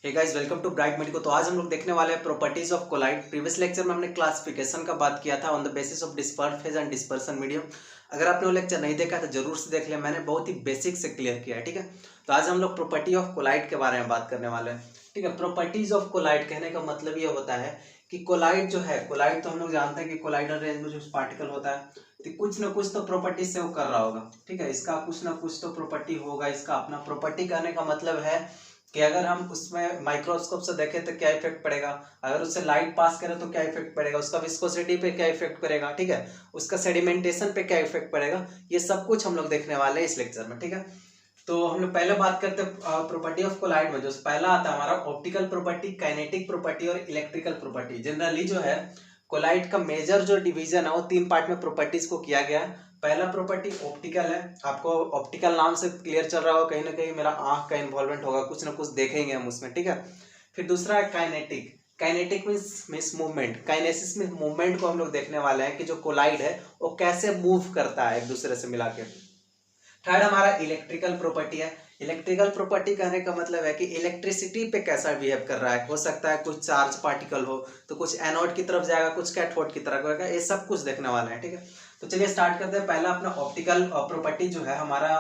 Hey guys, welcome to bright medico. तो आज हम लोग देखने वाले हैं properties of colloid. Previous lecture में हमने क्लासिफिकेशन का बात किया था on the basis of disperse phase and dispersion medium. अगर आपने वो लेक्चर नहीं देखा तो जरूर से देख लिया, मैंने बहुत ही बेसिक से क्लियर किया है। ठीक है, तो आज हम लोग प्रॉपर्टी ऑफ कोलाइड के बारे में बात करने वाले हैं। ठीक है, प्रॉपर्टीज ऑफ कोलाइड कहने का मतलब ये होता है कि कोलाइड जो है, कोलाइड तो हम लोग जानते हैं कि कोलाइडल रेंज में जो पार्टिकल होता है तो कुछ ना कुछ तो प्रॉपर्टी से वो कर रहा होगा। ठीक है, इसका कुछ ना कुछ तो प्रॉपर्टी होगा। इसका अपना प्रॉपर्टी कहने का मतलब है कि अगर हम उसमें माइक्रोस्कोप से देखें तो क्या इफेक्ट पड़ेगा, अगर उससे लाइट पास करें तो क्या इफेक्ट पड़ेगा, उसका विस्कोसिटी पे क्या इफेक्ट पड़ेगा, ठीक है, उसका सेडिमेंटेशन पे क्या इफेक्ट पड़ेगा, ये सब कुछ हम लोग देखने वाले हैं इस लेक्चर में। ठीक है, तो हम लोग पहले बात करते हैं प्रॉपर्टी ऑफ कोलाइड में। जो पहला आता है हमारा ऑप्टिकल प्रॉपर्टी, काइनेटिक प्रॉपर्टी और इलेक्ट्रिकल प्रॉपर्टी। जनरली जो है कोलाइड का मेजर जो डिवीजन है वो तीन पार्ट में प्रॉपर्टीज को किया गया है। पहला प्रॉपर्टी ऑप्टिकल है, आपको ऑप्टिकल नाम से क्लियर चल रहा होगा, कहीं ना कहीं मेरा आंख का इन्वॉल्वमेंट होगा, कुछ ना कुछ देखेंगे हम उसमें। ठीक है, फिर दूसरा है kinetic. Kinetic means movement, kinesis means movement को हम लोग देखने वाले हैं कि जो कोलाइड है वो कैसे मूव करता है एक दूसरे से मिला के। थर्ड हमारा इलेक्ट्रिकल प्रॉपर्टी है। इलेक्ट्रिकल प्रॉपर्टी कहने का मतलब है कि इलेक्ट्रिसिटी पे कैसा बिहेव कर रहा है। हो सकता है कुछ चार्ज पार्टिकल हो तो कुछ एनोड की तरफ जाएगा, कुछ कैथोड की तरफ जाएगा, ये सब कुछ देखने वाला है। ठीक है, तो चलिए स्टार्ट करते हैं। पहला अपना ऑप्टिकल प्रॉपर्टी जो है हमारा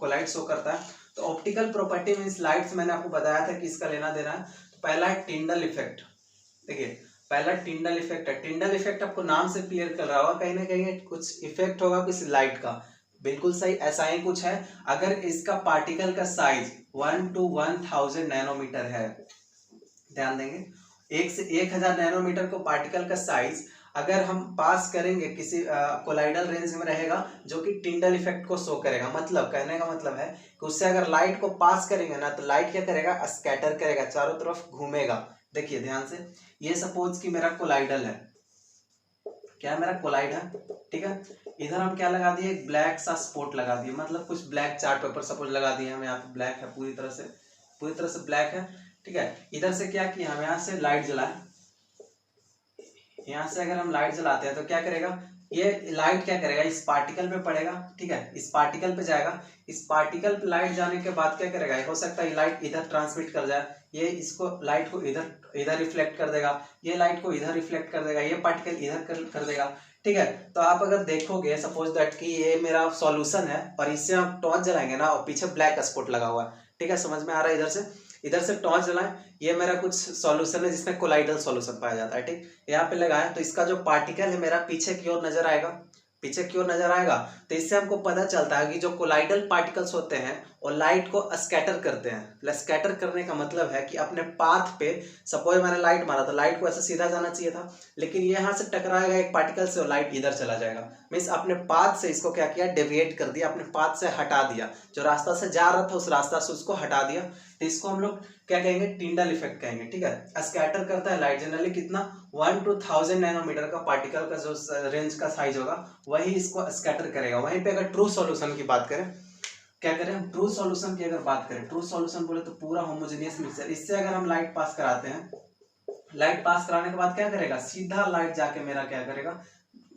कोलाइड शो करता है। तो ऑप्टिकल प्रॉपर्टी मीन्स लाइट्स, मैंने आपको बताया था कि इसका लेना देना है। तो पहला है टिंडल इफेक्ट। देखिए, पहला टिंडल इफेक्ट है। टिंडल इफेक्ट आपको नाम से क्लियर कर रहा होगा, कहीं ना कहीं कुछ इफेक्ट होगा किसी लाइट का। बिल्कुल सही, ऐसा ही कुछ है। अगर इसका पार्टिकल का साइज 1 to 1000 नैनोमीटर है, ध्यान देंगे 1 से 1000 नैनोमीटर को पार्टिकल का साइज अगर हम पास करेंगे किसी कोलाइडल रेंज में रहेगा जो कि टिंडल इफेक्ट को शो करेगा। मतलब कहने का मतलब है कि उससे अगर लाइट को पास करेंगे ना तो लाइट क्या करेगा, स्कैटर करेगा, चारों तरफ घूमेगा। देखिए ध्यान से, ये सपोज कि मेरा कोलाइडल है, क्या मेरा कोलाइड है। ठीक है, इधर हम क्या लगा दिए, एक ब्लैक सा स्पॉट लगा दिए, मतलब कुछ ब्लैक चार्ट पेपर सपोज लगा दिए हम। यहाँ पे ब्लैक है, पूरी तरह से ब्लैक है। ठीक है, इधर से क्या किया हम, यहाँ से लाइट जलाए। यहाँ से अगर हम लाइट जलाते हैं तो क्या करेगा, ये लाइट क्या करेगा, इस पार्टिकल पे पड़ेगा। ठीक है, इस पार्टिकल पे जाएगा, इस पार्टिकल पे लाइट जाने के बाद क्या करेगा, हो सकता है लाइट इधर ट्रांसमिट कर जाए, ये इसको लाइट को इधर रिफ्लेक्ट कर देगा, ये लाइट को इधर रिफ्लेक्ट कर देगा, ये पार्टिकल इधर कर देगा। ठीक है, तो आप अगर देखोगे सपोज दैट कि ये मेरा सॉल्यूशन है और इससे हम टॉर्च जलाएंगे ना और पीछे ब्लैक स्पॉट लगा हुआ है। ठीक है, समझ में आ रहा है। इधर से टॉर्च जलाएं, ये मेरा कुछ सॉल्यूशन है जिसमें कोलाइडल सॉल्यूशन पाया जाता है। ठीक, यहाँ पे लगाएं तो इसका जो पार्टिकल है मेरा पीछे की ओर नजर आएगा, तो इससे हमको पता चलता है कि जो कोलाइडल पार्टिकल्स होते हैं वो लाइट को स्कैटर करते हैं। स्कैटर करने का मतलब है कि अपने पाथ पे, सपोज मैंने लाइट मारा तो लाइट को ऐसे सीधा जाना चाहिए था, लेकिन ये यहाँ से टकराएगा एक पार्टिकल से और लाइट इधर चला जाएगा। मीन्स अपने पाथ से इसको क्या किया, डेविएट कर दिया, अपने पाथ से हटा दिया, जो रास्ता से जा रहा था उस रास्ता से उसको हटा दिया। तो इसको हम लोग क्या कहेंगे, टिंडल इफेक्ट कहेंगे। ठीक है, स्कैटर करता है लाइट जनरली कितना, 1 to 1000 नैनोमीटर का पार्टिकल का जो रेंज का साइज होगा वही इसको स्कैटर करेगा। वहीं पे अगर ट्रू सॉल्यूशन की बात करें, क्या करें हम, ट्रू सॉल्यूशन की अगर बात करें, ट्रू सॉल्यूशन बोले तो पूरा होमोजेनियस मिक्सचर, इससे अगर हम लाइट पास कराते हैं, लाइट पास कराने के बाद क्या करेगा, सीधा लाइट जाके मेरा क्या करेगा,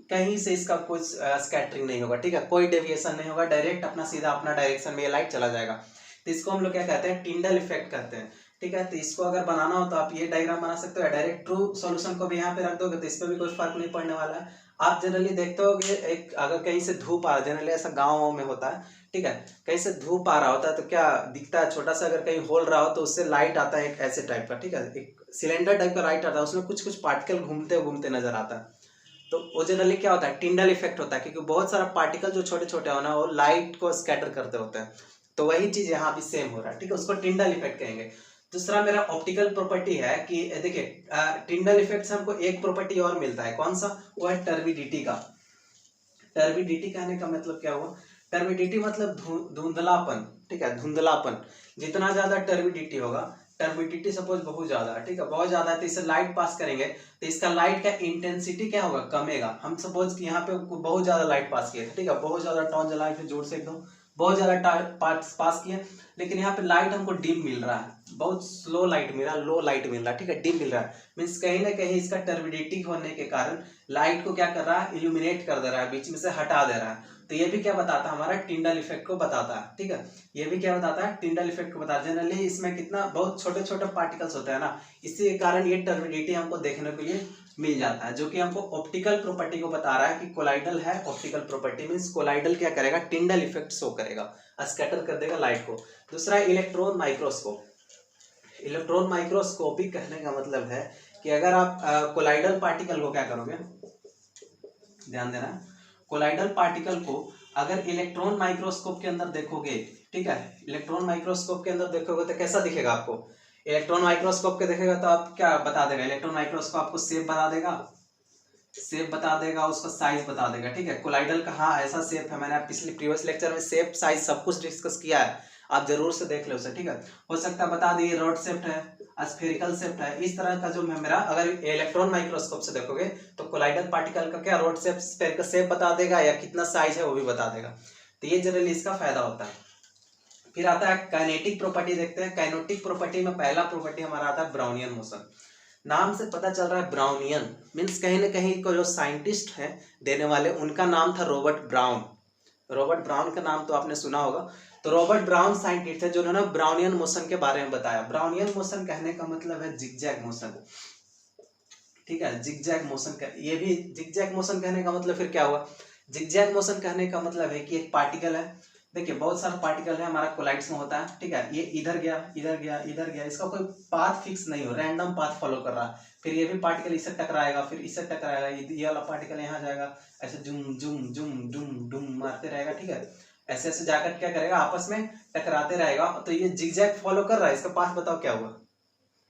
कहीं से इसका कुछ स्कैटरिंग नहीं होगा। ठीक है, कोई डेविएशन नहीं होगा, डायरेक्ट अपना सीधा अपना डायरेक्शन में ये लाइट चला जाएगा। तो इसको हम लोग क्या कहते हैं, टिंडल इफेक्ट कहते हैं। ठीक है, तो इसको अगर बनाना हो तो आप ये डायग्राम बना सकते हो, डायरेक्ट ट्रू सॉल्यूशन को भी यहाँ पे रख दोगे तो इस पर भी कोई फर्क नहीं पड़ने वाला है। आप जनरली देखते होगे, एक अगर कहीं से धूप आ, जनरली ऐसा गाँव में होता है। ठीक है, कहीं से धूप आ रहा होता है तो क्या दिखता है, छोटा सा अगर कहीं होल रहा हो तो उससे लाइट आता है एक ऐसे टाइप का। ठीक है, एक सिलेंडर टाइप का लाइट आता है, उसमें कुछ कुछ पार्टिकल घूमते घूमते नजर आता है। तो वो जनरली क्या होता है, टिंडल इफेक्ट होता है, क्योंकि बहुत सारा पार्टिकल जो छोटे छोटे होना वो लाइट को स्कैटर करते होते हैं। तो वही चीज यहाँ भी सेम हो रहा है। ठीक है, उसको टिंडल इफेक्ट कहेंगे। दूसरा मेरा ऑप्टिकल प्रॉपर्टी है कि देखिए टिंडल इफेक्ट से हमको एक प्रॉपर्टी और मिलता है, कौन सा, वो है टर्बिडिटी का। टर्बिडिटी कहने का मतलब क्या हुआ, टर्बिडिटी मतलब धुंधलापन। ठीक है, धुंधलापन, जितना ज्यादा टर्बिडिटी होगा, टर्बिडिटी सपोज बहुत ज्यादा है, ठीक है, बहुत ज्यादा है, तो इससे लाइट पास करेंगे तो इसका लाइट का इंटेंसिटी क्या होगा, कमेगा। हम सपोज कि यहाँ पे बहुत ज्यादा लाइट पास किए थे, ठीक है, बहुत ज्यादा टॉर्च जलाए थे जोर से एकदम, बहुत ज़्यादा पास किए, लेकिन यहाँ पे लाइट हमको डिम मिल रहा है, बहुत स्लो लाइट मिल रहा है, लो लाइट मिल रहा है, ठीक है, डिम मिल रहा है। मीन्स कहीं ना कहीं इसका टर्बिडिटी होने के कारण लाइट को क्या कर रहा है, इल्यूमिनेट कर दे रहा है, बीच में से हटा दे रहा है। तो ये भी क्या बताता है, हमारा टिंडल इफेक्ट को बताता है, ठीक है, ये भी क्या बताता है, टिंडल इफेक्ट को बताता है। जनरली इसमें कितना बहुत छोटे छोटे पार्टिकल्स होते हैं ना, इसी के कारण ये टर्बिडिटी हमको देखने को ये मिल जाता है, जो कि हमको ऑप्टिकल प्रॉपर्टी को बता रहा है कि कोलाइडल है। ऑप्टिकल प्रॉपर्टी मींस कोलाइडल क्या करेगा, टिंडल इफेक्ट शो करेगा, स्कैटर कर देगा लाइट को। दूसरा इलेक्ट्रॉन माइक्रोस्कोप। इलेक्ट्रॉन माइक्रोस्कोपिक कहने का मतलब है कि अगर आप कोलाइडल पार्टिकल को क्या करोगे, ध्यान देना, कोलाइडल पार्टिकल को अगर इलेक्ट्रॉन माइक्रोस्कोप के अंदर देखोगे, ठीक है, इलेक्ट्रॉन माइक्रोस्कोप के अंदर देखोगे तो कैसा दिखेगा आपको, इलेक्ट्रॉन माइक्रोस्कोप के देखेगा तो आप क्या बता देगा, इलेक्ट्रॉन माइक्रोस्कोप आपको शेप बता देगा, शेप बता देगा, उसका साइज बता देगा, ठीक है। कोलाइडल का हाँ ऐसा शेप है, मैंने पिछले प्रीवियस लेक्चर में शेप साइज सब कुछ डिस्कस किया है, आप जरूर से देख लो उसे, ठीक है। हो सकता है बता दिए रॉड शेप्ड है, स्फेरिकल शेप्ड है, इस तरह का जो मेरा अगर इलेक्ट्रॉन माइक्रोस्कोप से देखोगे तो कोलाइडल पार्टिकल का क्या रॉड शेप, स्फेरिकल शेप बता देगा, या कितना साइज है वो भी बता देगा। तो ये जनरली इसका फायदा होता है। फिर आता है काइनेटिक प्रॉपर्टी, देखते हैं। काइनेटिक प्रॉपर्टी में पहला प्रॉपर्टी हमारा आता है ब्राउनियन मोशन। नाम से पता चल रहा है ब्राउनियन मीन्स कहीं ना कहीं को जो साइंटिस्ट है देने वाले, उनका नाम था रॉबर्ट ब्राउन। रॉबर्ट ब्राउन का नाम तो आपने सुना होगा। तो रॉबर्ट ब्राउन साइंटिस्ट है जिन्होंने ब्राउनियन मोशन के बारे में बताया। ब्राउनियन मोशन कहने का मतलब है जिगजैग मोशन, ठीक है, जिगजैग मोशन का, ये भी जिगजैग मोशन कहने का मतलब फिर क्या हुआ, जिगजैग मोशन कहने का मतलब है कि एक पार्टिकल है, देखिए बहुत सारा पार्टिकल है हमारा कोलाइड्स में होता है, ठीक है, ये इधर गया इधर गया इधर गया, इसका कोई पाथ फिक्स नहीं हो, रैंडम पाथ फॉलो कर रहा है। फिर ये भी पार्टिकल इससे टकराएगा, फिर इससे टकराएगा, ये वाला पार्टिकल यहाँ जाएगा, ऐसे जुम जुम जुम डुम डुम मारते रहेगा, ठीक है, ऐसे ऐसे जाकर क्या करेगा, आपस में टकराते रहेगा। तो ये जिगजैग फॉलो कर रहा है, इसका पाथ बताओ क्या हुआ,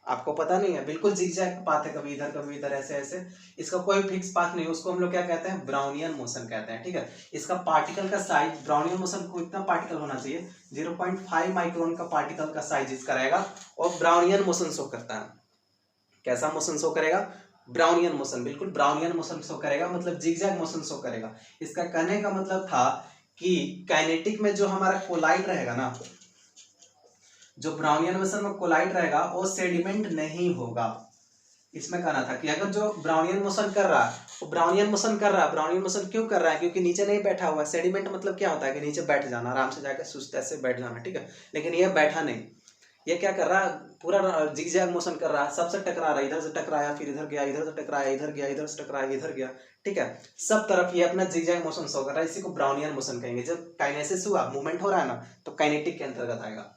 आपको पता नहीं है, बिल्कुल जिगजैग पाथ है, कभी इधर ऐसे ऐसे, इसका कोई फिक्स पाथ नहीं, उसको हम लोग क्या कहते हैं, ब्राउनियन मोशन कहते हैं, ठीक है। इसका पार्टिकल का साइज, ब्राउनियन मोशन को इतना पार्टिकल होना चाहिए, 0.5 माइक्रोन का पार्टिकल का साइज इसका रहेगा, और ब्राउनियन मोशन शो करता है। कैसा मोशन शो करेगा, ब्राउनियन मोशन, बिल्कुल ब्राउनियन मोशन शो करेगा, मतलब जिगजैग मोशन शो करेगा। इसका कहने का मतलब था कि काइनेटिक में जो हमारा कोलाइड रहेगा ना, जो ब्राउनियन मोशन में कोलाइड रहेगा वो सेडिमेंट नहीं होगा। इसमें कहना था कि अगर जो ब्राउनियन मोशन कर रहा है वो ब्राउनियन मोशन कर रहा है, ब्राउनियन मोशन क्यों कर रहा है, क्योंकि नीचे नहीं बैठा हुआ है। सेडिमेंट मतलब क्या होता है कि नीचे बैठ जाना, आराम से जाकर सुस्त ऐसे बैठ जाना, ठीक है, लेकिन ये बैठा नहीं, ये क्या कर रहा है, पूरा जिगजैग मोशन कर रहा है, सबसे टकरा रहा है, इधर से टकराया फिर इधर गया, इधर से टकराया इधर गया, इधर से टकराया इधर गया, ठीक है, सब तरफ ये अपना जिगजैग मोशन शो कर रहा है। इसी को ब्राउनियन मोशन कहेंगे। जब काइनेसिस हुआ, मूवमेंट हो रहा है ना, तो काइनेटिक के अंतर्गत आएगा।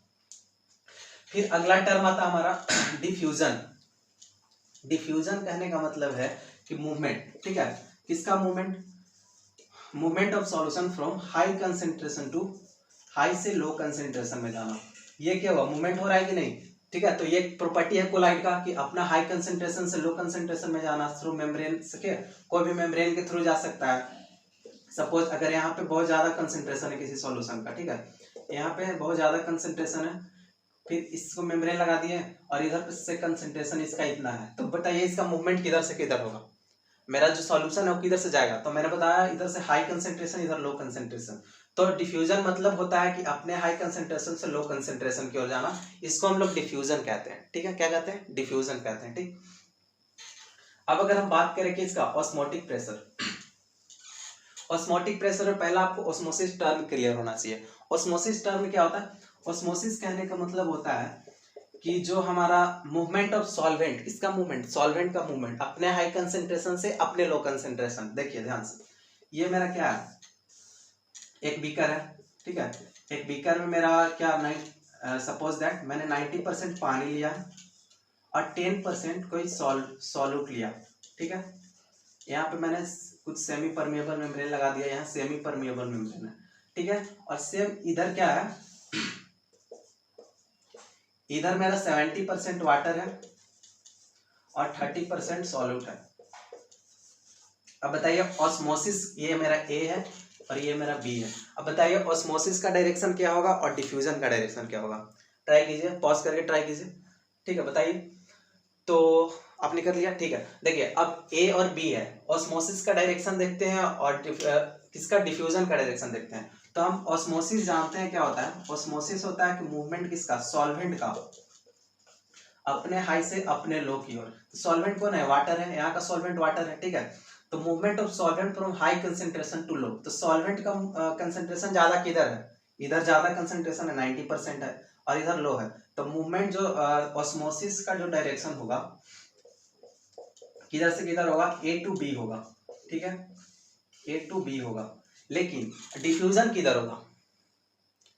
फिर अगला टर्म आता है हमारा डिफ्यूजन। डिफ्यूजन कहने का मतलब है कि मूवमेंट, ठीक है, किसका movement, movement of solution from high concentration to, high से लो कंसेंट्रेशन में जाना। ये क्या हुआ, मूवमेंट हो रहा है कि नहीं, ठीक है। तो ये प्रॉपर्टी है कोलाइड का कि अपना हाई कंसेंट्रेशन से लो कंसेंट्रेशन में जाना थ्रू मेम्ब्रेन से, कोई भी मेम्ब्रेन के थ्रू जा सकता है। सपोज अगर यहाँ पे बहुत ज्यादा कंसेंट्रेशन है किसी सॉल्यूशन का, ठीक है, यहाँ पे बहुत ज्यादा कंसेंट्रेशन है, फिर इसको मेम्ब्रेन लगा दिए और इधर से कंसेंट्रेशन इसका इतना है, तो बताइए इसका मूवमेंट किधर से किधर होगा, मेरा जो सॉल्यूशन है वो किधर से जाएगा। तो मैंने बताया इधर से हाई कंसेंट्रेशन, इधर लो कंसेंट्रेशन। तो डिफ्यूजन मतलब होता है कि अपने हाई कंसेंट्रेशन से लो कंसेंट्रेशन की ओर जाना, इसको हम लोग डिफ्यूजन कहते हैं, ठीक है, क्या कहते हैं, डिफ्यूजन कहते हैं, ठीक। अब अगर हम बात करें कि इसका ऑस्मोटिक प्रेशर, ऑस्मोटिक प्रेशर में पहला आपको ऑस्मोसिस टर्म क्लियर होना चाहिए। ऑस्मोसिस टर्म क्या होता है, ऑस्मोसिस कहने का मतलब होता है कि जो हमारा मूवमेंट ऑफ सॉल्वेंट, किसका मूवमेंट, सॉल्वेंट का मूवमेंट अपने हाई कंसेंट्रेशन से अपने लो कंसेंट्रेशन। देखिए ध्यान से, ये मेरा क्या है, एक बीकर है, ठीक है, एक बीकर में मेरा क्या सपोज दैट मैंने 90% पानी लिया और 10% कोई सॉल्यूट लिया, ठीक है। यहाँ पे मैंने कुछ सेमी परमिएबल मेम्ब्रेन लगा दिया, यहाँ सेमी परमिएबल मेम्ब्रेन है, ठीक है। और सेम इधर क्या है, इधर मेरा 70% वाटर है और 30% सॉल्यूट है। अब बताइए ऑस्मोसिस, ये मेरा ए है और ये मेरा बी है। अब बताइए ऑस्मोसिस का डायरेक्शन क्या होगा और डिफ्यूजन का डायरेक्शन क्या होगा, ट्राई कीजिए, पॉज करके ट्राई कीजिए, ठीक है, बताइए। तो आपने कर लिया, ठीक है। देखिए अब ए और बी है, ऑस्मोसिस का डायरेक्शन देखते हैं और किसका, डिफ्यूजन का डायरेक्शन देखते हैं। तो हम ऑस्मोसिस जानते हैं क्या होता है। ऑस्मोसिस होता है कि मूवमेंट किसका, सॉल्वेंट का अपने हाई से अपने लो की ओर। सॉल्वेंट कौन है, वाटर है, यहाँ का सॉल्वेंट वाटर है, ठीक है। तो movement of solvent from high concentration to low. तो सॉल्वेंट का कंसेंट्रेशन ज्यादा किधर है, इधर ज्यादा कंसेंट्रेशन है 90% है, और इधर लो है। तो मूवमेंट जो ऑस्मोसिस का जो डायरेक्शन होगा किधर से किधर होगा, ए टू बी होगा, ठीक है, ए टू बी होगा। लेकिन डिफ्यूजन किधर होगा,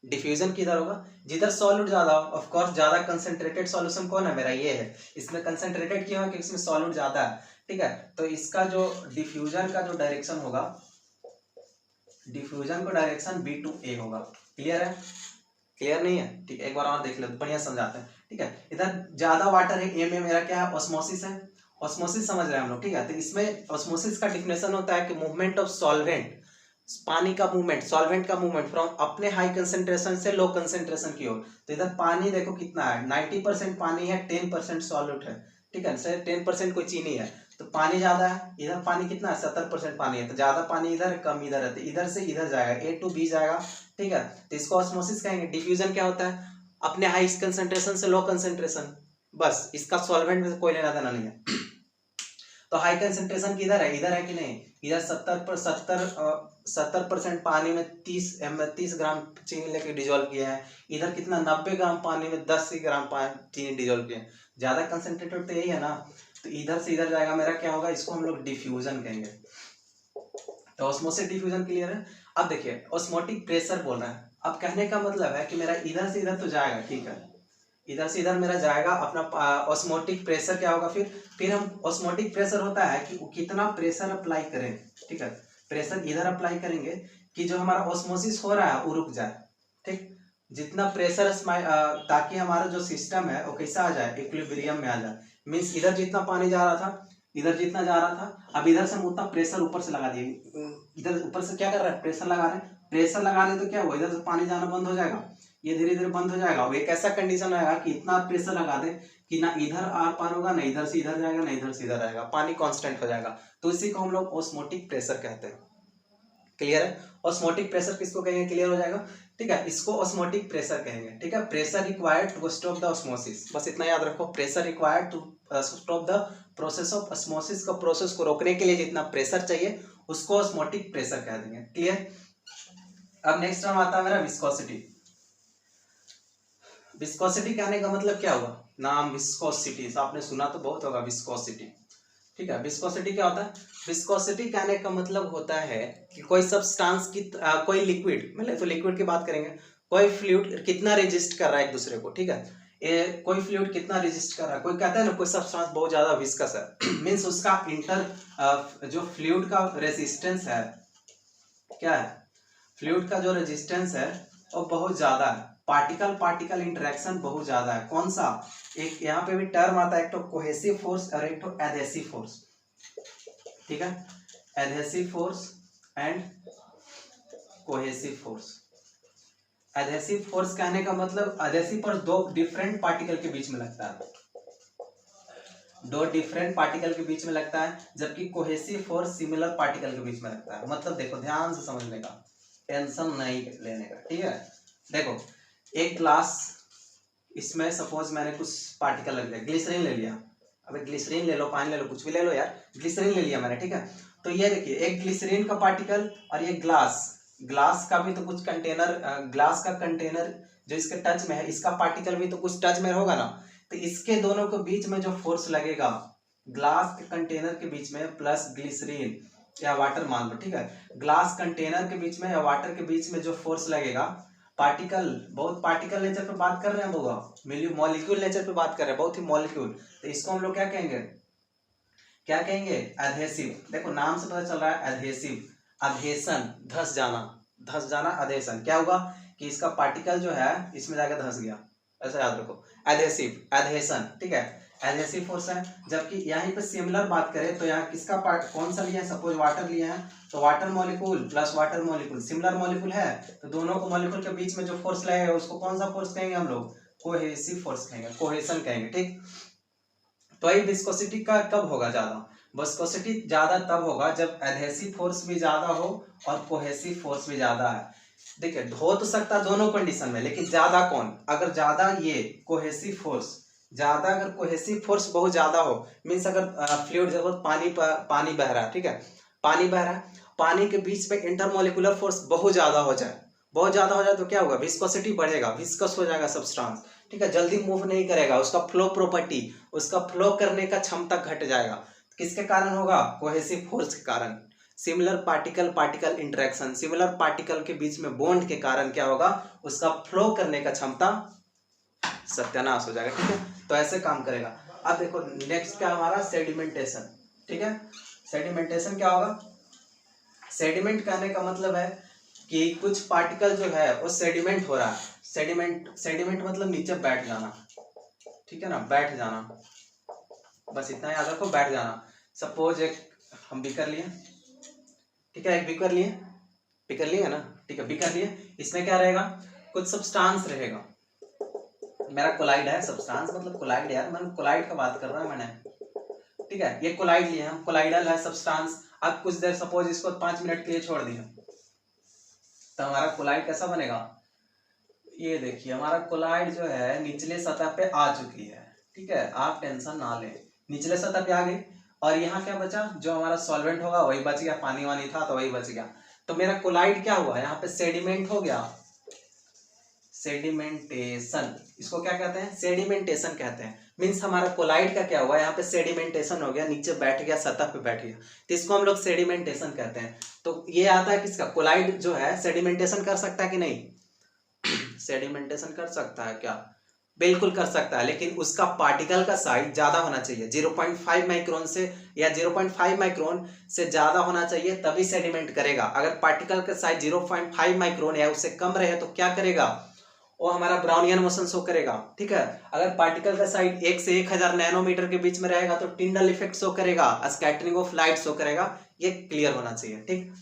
डिफ्यूजन किधर होगा, जिधर सॉल्यूट ज्यादा हो। ऑफ कोर्स ज्यादा कंसंट्रेटेड सॉल्यूशन कौन है मेरा, ये है। इसमें कंसंट्रेटेड क्यों है, क्योंकि इसमें सॉल्यूट ज्यादा है, ठीक है। तो इसका जो डिफ्यूजन का जो डायरेक्शन होगा, डिफ्यूजन का डायरेक्शन बी टू ए होगा। क्लियर है, क्लियर नहीं है, ठीक है, एक बार और देख लो, बढ़िया समझाते हैं, ठीक है। इधर ज्यादा वाटर है, ए में मेरा क्या है, ऑस्मोसिस है। ऑस्मोसिस समझ रहे हैं हम लोग, ठीक है। तो इसमें ऑस्मोसिस का डिफिनेशन होता है कि मूवमेंट ऑफ सॉल्वेंट, पानी का मूवमेंट, सॉल्वेंट का मूवमेंट फ्रॉम अपने हाई कंसेंट्रेशन से लो कंसेंट्रेशन की ओर। तो इधर पानी देखो कितना है, 90% पानी है, 10% सॉल्यूट है, ठीक है। 10% कोई चीनी है, तो पानी ज्यादा है। इधर पानी कितना है, 70% पानी है, तो ज्यादा पानी इधर, कम इधर है। तो इधर से इधर जाएगा, ए टू बी जाएगा, ठीक है। तो इसको ऑस्मोसिस कहेंगे। डिफ्यूजन क्या होता है, अपने हाई कंसेंट्रेशन से लो कंसेंट्रेशन, बस। इसका सॉल्वेंट में कोई लेना देना नहीं है। तो हाई कंसेंट्रेशन किधर है, इधर है कि नहीं, इधर 70% पानी में 30 ग्राम चीनी लेके डिजोल्व किया है। इधर कितना, 90 ग्राम पानी में 10 ग्राम चीनी डिजोल्व किया है। ज्यादा कंसेंट्रेटेड तो यही है ना। तो इधर से इधर जाएगा, मेरा क्या होगा, इसको हम लोग डिफ्यूजन कहेंगे। तो ऑस्मोसिस डिफ्यूजन क्लियर है। अब देखिए ऑस्मोटिक प्रेशर बोल रहा है। अब कहने का मतलब है कि मेरा इधर से इधर तो जाएगा, ठीक है, इधर से इधर मेरा जाएगा। अपना ऑस्मोटिक प्रेशर क्या होगा, फिर हम ऑस्मोटिक प्रेशर होता है कि कितना प्रेशर अप्लाई करें, ठीक है। प्रेशर इधर अप्लाई करेंगे कि जो हमारा ऑस्मोसिस हो रहा है वो रुक जाए, ठीक। जितना प्रेशर ताकि हमारा जो सिस्टम है वो कैसा आ जाए, इक्विलिब्रियम में आ जाए। मीन्स इधर जितना पानी जा रहा था, इधर जितना जा रहा था, अब इधर से हम उतना प्रेशर ऊपर से लगा दिए। इधर ऊपर से क्या कर रहा है, प्रेशर लगा रहे हैं। प्रेशर लगा रहे तो क्या हुआ, इधर से पानी जाना बंद हो जाएगा, ये धीरे धीरे बंद हो जाएगा। वो एक ऐसा कंडीशन आएगा कि इतना प्रेशर लगा दे कि ना इधर आर पार होगा, ना इधर से इधर जाएगा, ना इधर से इधर आएगा, पानी कांस्टेंट हो जाएगा। तो इसी को हम लोग ऑस्मोटिक प्रेशर कहते हैं। क्लियर है, ऑस्मोटिक प्रेशर किसको कहेंगे, क्लियर हो जाएगा, ठीक है। इसको ऑस्मोटिक प्रेशर कहेंगे, ठीक है। Pressure required to stop the osmosis, बस इतना याद रखो। Pressure required to stop the process of osmosis, का प्रोसेस को रोकने के लिए जितना प्रेशर चाहिए उसको ऑस्मोटिक प्रेशर कह देंगे। क्लियर। अब नेक्स्ट टर्म आता है मेरा विस्कोसिटी। विस्कोसिटी कहने का मतलब क्या हुआ, नाम विस्कोसिटी आपने सुना तो बहुत होगा, विस्कोसिटी, ठीक है। विस्कोसिटी क्या होता है, विस्कोसिटी कहने का मतलब होता है कि कोई सब्सटेंस की कोई लिक्विड, मतलब तो लिक्विड की बात करेंगे, कोई फ्लूइड कितना रेजिस्ट कर रहा है एक दूसरे को, ठीक है। कोई फ्लूइड कितना रेजिस्ट कर रहा है, कोई कहता है ना कोई सब्सटेंस बहुत ज्यादा विस्कस है, मीन्स उसका जो फ्लूइड का रेजिस्टेंस है, क्या है, फ्लूइड का जो रेजिस्टेंस है वो बहुत ज्यादा है। पार्टिकल पार्टिकल इंटरेक्शन बहुत ज्यादा है। कौन सा, एक यहाँ पे भी टर्म आता है, एक तो कोहेसिव फोर्स और एक तो एडहेसिव फोर्स, ठीक है। Adhesive force and cohesive force. Adhesive force कहने का मतलब एडहेसिव फोर्स दो डिफरेंट पार्टिकल के बीच में लगता है, दो डिफरेंट पार्टिकल के बीच में लगता है, जबकि कोहेसिव फोर्स सिमिलर पार्टिकल के बीच में लगता है। मतलब देखो ध्यान से समझने का, टेंशन नहीं लेने का, ठीक है। देखो एक ग्लास, इसमें सपोज मैंने कुछ पार्टिकल लग लिया, ग्लिसरीन ले लिया। अबे ग्लिसरीन ले लो, पानी ले लो, कुछ भी ले लो यार, ग्लिसरीन ले लिया मैंने, ठीक है। तो ये देखिए एक ग्लिसरीन का पार्टिकल और ये ग्लास का भी तो कुछ कंटेनर, ग्लास का कंटेनर जो इसके टच में है, इसका पार्टिकल भी तो कुछ टच में होगा ना। तो इसके दोनों के बीच में जो फोर्स लगेगा, ग्लास के कंटेनर के बीच में प्लस ग्लिसरीन या वाटर मान लो, ठीक है। ग्लास कंटेनर के बीच में या वाटर के बीच में जो फोर्स लगेगा, पार्टिकल, बहुत पार्टिकल नेचर पे बात कर रहे हैं लोग, मॉलिक्यूल नेचर पे बात कर रहे हैं, बहुत ही मॉलिक्यूल। तो इसको हम लोग क्या कहेंगे, क्या कहेंगे, एडहेसिव। देखो नाम से पता चल रहा है एडहेसिव, अधेशन, धस जाना अधेशन। क्या होगा कि इसका पार्टिकल जो है इसमें जाकर धस गया, ऐसा याद रखो, एडहेसिव, एडहेशन, ठीक है। एडहेसिव फोर्स है। जबकि यहीं पे सिमिलर बात करें तो यहाँ किसका पार्ट कौन सा लिया है, सपोज वाटर लिया है, तो water molecule plus water molecule similar molecule है, तो दोनों को मॉलिक्यूल के बीच में जो फोर्स लगेगा उसको कौन सा फोर्स कहेंगे हम लोग, कोहेसिव फोर्स कहेंगे, कोहेशन कहेंगे, ठीक। तो ये विस्कोसिटी का कब होगा ज्यादा, विस्कोसिटी ज्यादा तब होगा जब एडहेसिव फोर्स भी ज्यादा हो और कोहेसिव फोर्स भी ज्यादा है। देखिए हो तो सकता है दोनों कंडीशन में, लेकिन ज्यादा कौन, अगर ज्यादा ये कोहेसिव फोर्स, ज्यादा अगर कोहेसिव फोर्स बहुत ज्यादा हो, मीन्स अगर फ्लूइड जब पानी बह रहा है, ठीक है, पानी बह रहा है, पानी के बीच में इंटरमोलिकुलर फोर्स बहुत ज्यादा हो जाए, बहुत ज्यादा हो जाए तो क्या होगा, विस्कोसिटी बढ़ेगा, विस्कस हो जाएगा सब्सटेंस, ठीक है, जल्दी मूव नहीं करेगा, उसका फ्लो प्रॉपर्टी, उसका फ्लो करने का क्षमता घट जाएगा। किसके कारण होगा, कोहेसिव फोर्स के कारण। Similar particle particle interaction, similar particle के बीच में बॉन्ड के कारण क्या होगा, उसका फ्लो करने का क्षमता सत्यानाश हो जाएगा, ठीक है, तो ऐसे काम करेगा। अब देखो नेक्स्ट क्या हमारा, सेडिमेंटेशन, ठीक है, सेडिमेंटेशन क्या होगा, सेडिमेंट कहने का मतलब है कि कुछ पार्टिकल जो है वो सेडिमेंट हो रहा है, सेडिमेंट मतलब नीचे बैठ जाना, ठीक है ना, बैठ जाना, बस इतना याद रखो, बैठ जाना। सपोज एक हम बीकर लिए, ठीक है, एक बीकर लिए, बीकर लिए ना, ठीक है, बीकर लिए, इसमें क्या रहेगा, कुछ सब्सटेंस रहेगा, मेरा कोलाइड है, सब्सटेंस मतलब कोलाइड यार, मैंने कोलाइड का बात कर रहा है मैंने, ठीक है, ये कोलाइड लिए हम, कोलाइडल है सब्सटेंस। अब कुछ देर सपोज इसको 5 मिनट के लिए छोड़ दिया, तो हमारा कोलाइड कैसा बनेगा, ये देखिए हमारा कोलाइड जो है निचले सतह पे आ चुकी है, ठीक है, आप टेंशन ना लें, निचले सतह पे आ गई, और यहाँ क्या बचा, जो हमारा सॉल्वेंट होगा वही बच गया, पानी वानी था तो वही बच गया, तो मेरा कोलाइड क्या हुआ, यहाँ पे सेडिमेंट हो गया, सेडिमेंटेशन, इसको क्या कहते हैं, सेडिमेंटेशन कहते हैं, मीन्स हमारा कोलाइड का क्या हुआ, यहाँ पे सेडिमेंटेशन हो गया, नीचे बैठ गया, सतह पे बैठ गया, तो इसको हम लोग सेडिमेंटेशन कहते हैं। तो ये आता है किसका, कोलाइड जो है सेडिमेंटेशन कर सकता है कि नहीं, सेडिमेंटेशन कर सकता है क्या, बिल्कुल कर सकता है, लेकिन उसका पार्टिकल का साइज ज्यादा होना चाहिए, 0.5 माइक्रोन से या 0.5 माइक्रोन से ज्यादा होना चाहिए, तभी सेडिमेंट करेगा। अगर पार्टिकल का साइज 0.5 माइक्रोन या उससे कम रहे तो क्या करेगा, वो हमारा ब्राउनियन मोशन शो करेगा, ठीक है। अगर पार्टिकल का साइज 1 से 1000 नैनोमीटर के बीच में रहेगा तो टिंडल इफेक्ट शो करेगा, स्कैटरिंग ऑफ लाइट शो करेगा, ये क्लियर होना चाहिए, ठीक।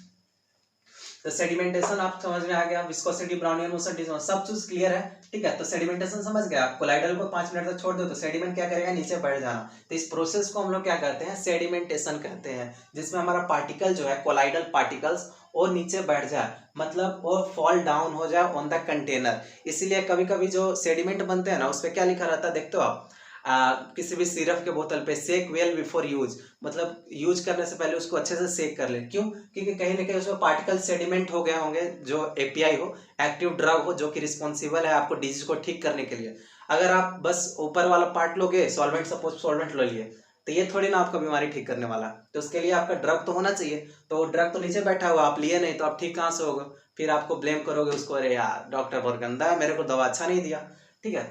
तो सेडिमेंटेशन आप समझ में आ गया, विस्कोसिटी, ब्राउनियन मोशन, सब चीज क्लियर है, ठीक है। तो सेडिमेंटेशन समझ गया, कोलाइडल को 5 मिनट तक छोड़ दो तो सेडिमेंट क्या करेगा, नीचे बैठ जाना, तो इस प्रोसेस को हम लोग क्या कहते हैं, सेडिमेंटेशन कहते हैं, जिसमें हमारा पार्टिकल जो है, कोलाइडल पार्टिकल्स, वो नीचे बैठ जाए, मतलब वो फॉल डाउन हो जाए ऑन द कंटेनर। इसीलिए कभी कभी जो सेडिमेंट बनते हैं ना, उस पर क्या लिखा रहता है, देखते हो आप, किसी भी सिरप के बोतल पे, सेक वेल बिफोर यूज, मतलब यूज करने से पहले उसको अच्छे से सेक कर ले, क्यों, क्योंकि कहीं ना कहीं उसमें पार्टिकल सेडिमेंट हो गए होंगे, जो एपीआई हो, एक्टिव ड्रग हो, जो कि रिस्पॉन्सिबल है आपको डिजीज को ठीक करने के लिए। अगर आप बस ऊपर वाला पार्ट लोगे, सॉल्वेंट, सपोज सॉल्वेंट लो लिए, तो ये थोड़ी ना आपका बीमारी ठीक करने वाला, तो उसके लिए आपका ड्रग तो होना चाहिए, तो ड्रग तो नीचे बैठा हुआ, आप लिए नहीं तो आप ठीक कहाँ से होगा, फिर आपको ब्लेम करोगे उसको, अरे यार डॉक्टर बहुत गंदा है, मेरे को दवा अच्छा नहीं दिया, ठीक है,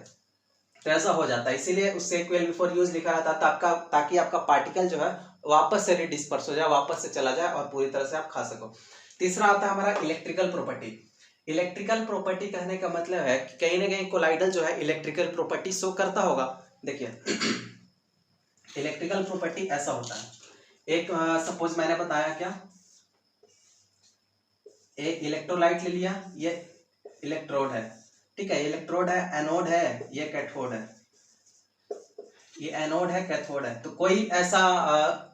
तो ऐसा हो जाता है। इसीलिए उससे वेल बिफोर यूज लिखा रहता है, ताकि आपका पार्टिकल जो है वापस से डिस्पर्स हो जाए, वापस से चला जाए और पूरी तरह से आप खा सको। तीसरा आता है हमारा इलेक्ट्रिकल प्रॉपर्टी। इलेक्ट्रिकल प्रॉपर्टी कहने का मतलब है कि कहीं ना कहीं कोलाइडल जो है इलेक्ट्रिकल प्रॉपर्टी शो करता होगा। देखिए इलेक्ट्रिकल प्रॉपर्टी ऐसा होता है, एक सपोज मैंने बताया क्या, एक इलेक्ट्रोलाइट ले लिया, ये इलेक्ट्रोड है, ठीक है, इलेक्ट्रोड है, एनोड है, ये कैथोड है, ये एनोड है, कैथोड है। तो कोई ऐसा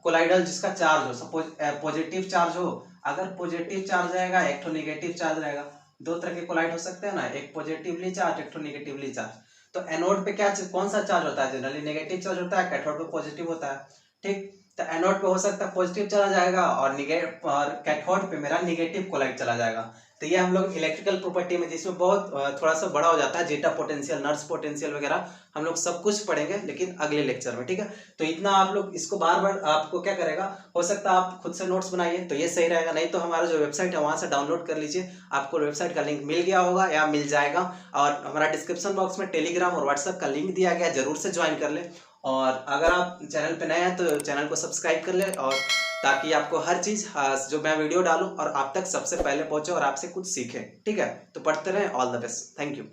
कोलाइडल जिसका चार्ज हो, सपोज पॉजिटिव चार्ज हो, अगर पॉजिटिव चार्ज रहेगा, एक तो नेगेटिव चार्ज रहेगा, दो तरह के कोलाइड हो सकते हैं ना, एक पॉजिटिवली चार्ज, एक तो नेगेटिवली चार्ज। तो एनोड पे क्या, कौन सा चार्ज होता है, जनरली नेगेटिव चार्ज होता है, कैथोड पे पॉजिटिव होता है, ठीक। तो एनोड पे हो सकता है पॉजिटिव चला जाएगा और कैथोड पे मेरा नेगेटिव कोलाइड चला जाएगा। तो ये हम लोग इलेक्ट्रिकल प्रॉपर्टी में, जिसमें बहुत थोड़ा सा बड़ा हो जाता है, जेटा पोटेंशियल, नर्स पोटेंशियल वगैरह हम लोग सब कुछ पढ़ेंगे, लेकिन अगले लेक्चर में, ठीक है। तो इतना आप लोग इसको बार बार आपको क्या करेगा, हो सकता है आप खुद से नोट्स बनाइए तो ये सही रहेगा, नहीं तो हमारा जो वेबसाइट है वहां से डाउनलोड कर लीजिए, आपको वेबसाइट का लिंक मिल गया होगा या मिल जाएगा, और हमारा डिस्क्रिप्शन बॉक्स में टेलीग्राम और व्हाट्सएप का लिंक दिया गया, जरूर से ज्वाइन कर ले। और अगर आप चैनल पे नए हैं तो चैनल को सब्सक्राइब कर ले, और ताकि आपको हर चीज जो मैं वीडियो डालूं और आप तक सबसे पहले पहुंचे और आपसे कुछ सीखें, ठीक है। तो पढ़ते रहें, all the best, thank you.